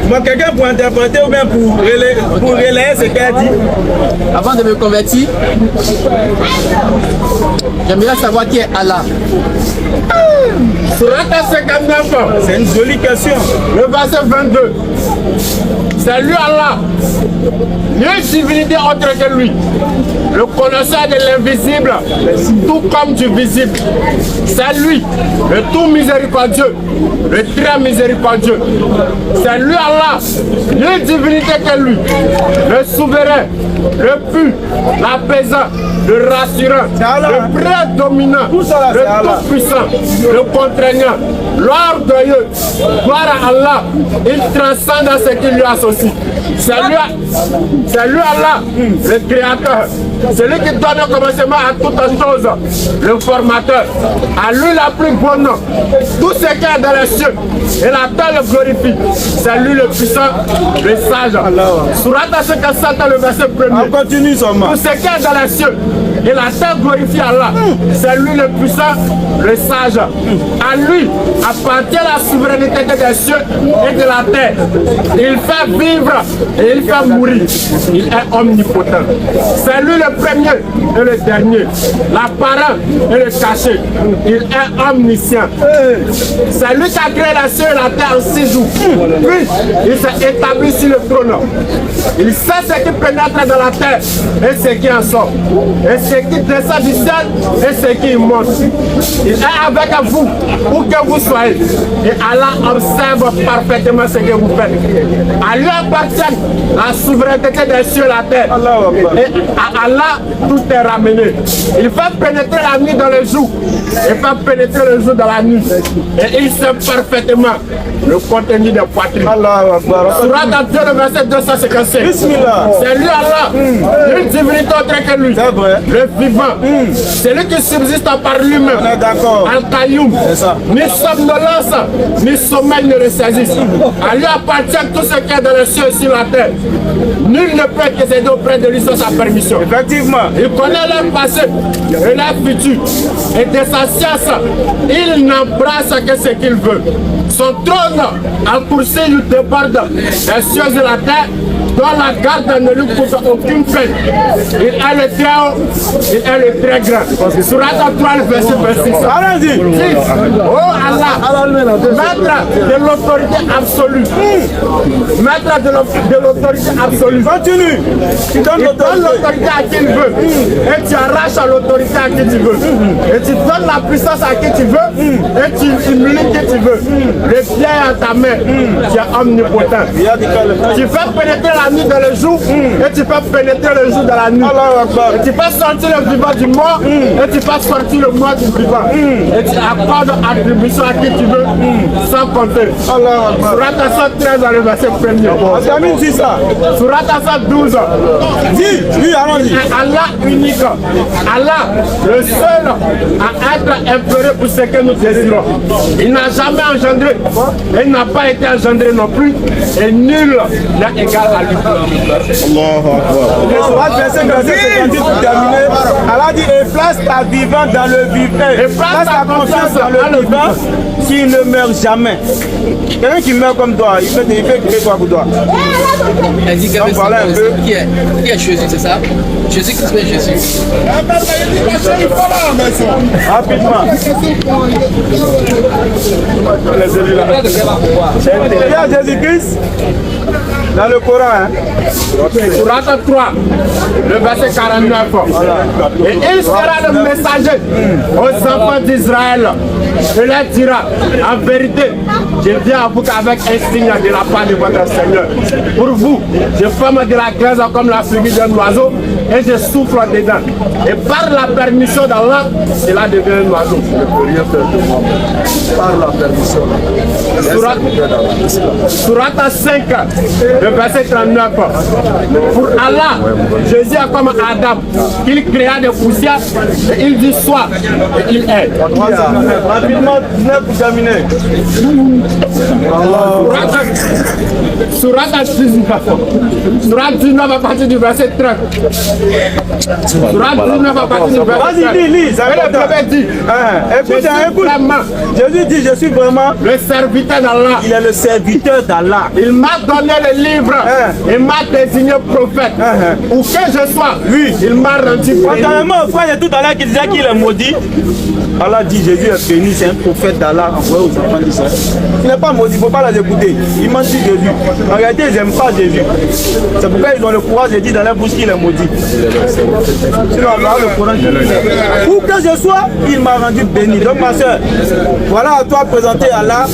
Moi, quelqu'un pour interpréter ou bien pour relayer ce qu'elle dit? Avant de me convertir, j'aimerais savoir qui est Allah. Sourate 59, c'est une jolie question. Le verset 22. C'est lui Allah. Nulle divinité autre que lui. Le connaisseur de l'invisible, tout comme du visible. C'est lui, le tout miséricordieux, le très miséricordieux. C'est lui Allah. Nulle divinité que lui. Le souverain, le pur, l'apaisant, le rassurant, le prédominant, le tout-puissant, le contraignant, l'orgueilleux. Gloire à Allah, il transcende ce qui lui associe. C'est lui Allah, le créateur, celui qui donne le commencement à toutes choses, le formateur. À lui la plus bonne. Tout ce qui est dans les cieux et la terre le glorifie. C'est lui le puissant, le sage. Sourate 57, le verset 1er. On continue seulement. Tout ce qui est dans les cieux et la terre glorifie Allah. C'est lui le puissant, le sage. À lui appartient la souveraineté des cieux et de la terre. Il fait vivre et il fait mourir. Il est omnipotent. C'est lui le premier et le dernier, l'apparent et le caché. Il est omniscient. C'est lui qui a créé la cieux et la terre en 6 jours. Puis il s'est établi sur le trône. Il sait ce qui pénètre dans la terre et ce qui en sort. Et ce qui descend du ciel et ce qui monte. Il est avec vous, où que vous soyez. Et Allah observe parfaitement ce que vous faites. À lui appartient la souveraineté des cieux et la terre. Et à Allah, tout est ramené. Il fait pénétrer la nuit dans le jour. Il fait pénétrer le jour dans la nuit. Et il sait parfaitement le contenu des poitrines. Sourate 2, le verset 257. C'est lui Allah. Une divinité autre que lui. Le vivant. C'est lui qui subsiste par lui-même. Al-Qayoum. Ni somnolence, ni sommeil ne le saisissent. À lui appartient tout ce qui est dans le ciel et sur la terre. Nul ne peut accéder auprès de lui sans sa permission. Effectivement. Il connaît leur passé et leur futur. Et de sa science, il n'embrasse que ce qu'il veut. Son trône encourcé lui déborde les cieux et la terre, dont la garde ne lui coûte aucune peine. Il est le très haut, il est le très grand. Sourate 3, verset 26. Allez-y. Oh Allah, maître de l'autorité absolue. Maître de l'autorité absolue. Continue. Tu donnes l'autorité à qui il veut. Et tu arraches l'autorité à qui tu veux. Et tu donnes la puissance à qui tu veux. Et tu humilies qui tu veux. Le pied à ta main. Tu es omnipotent. Tu fais pénétrer la nuit dans le jour. Et tu fais pénétrer le jour dans la nuit. Et tu fais sortir le vivant du mort. Et tu fais sortir le mort du vivant. Et tu accordes attribution à qui tu veux. Sans compter. Sourate 113 dans le verset 1er. On termine sur ça. Sourate 112. Dis, oui, allons-y. Allah unique. Allah, le seul à être imploré pour ce que nous désirons. Il n'a jamais engendré. Il n'a pas été engendré non plus. Et nul n'est égal à lui. Verset 58 pour terminer. Allah dit, et place ta vivant dans le vivant. Et place ta confiance dans le vivant qui ne meurt jamais. Quelqu'un qui meurt comme toi, il fait créer toi pour toi. Elle dit qui est Jésus, c'est ça? Jésus qui est Jésus. Rapidement. Il y a Jésus-Christ dans le Coran. Sourate 3, le verset 49. Et il sera le messager aux enfants d'Israël. Je leur dira, en vérité, je viens à vous avec un signe de la part de votre Seigneur. Pour vous, je forme de la graisse comme la fumée d'un oiseau et je souffle dedans. Et par la permission d'Allah, cela devient un oiseau. Je ne peux rien faire de moi. Par la permission. Sourate 5, le verset 39. Pour Allah, Jésus est comme Adam, qu'il créa des poussières et il dit soit et il est. Rapidement, 19 pour terminer. Sourate 19 à partir du verset 30. Surat 19 à partir du verset 7. Vas-y, lis, ça Et le prophète dit, écoute. Jésus dit, je suis vraiment le serviteur d'Allah. Il est le serviteur d'Allah. Il m'a donné le livre. Il m'a désigné prophète. Où que je sois, oui. Il m'a rendu béni. Contrairement au frère de tout à l'heure qui disait qu'il est maudit, Allah dit Jésus est béni, c'est un prophète d'Allah envoyé aux enfants d'Israël. Il n'est pas maudit, il ne faut pas les écouter. Ils mentent sur Jésus. En réalité, ils n'aiment pas Jésus. C'est pourquoi ils ont le courage de dire dans leur bouche qu'il est maudit. Sinon, on a le courage de dire. Où que je sois, il m'a rendu béni. Donc, ma soeur, voilà à toi présenter Allah.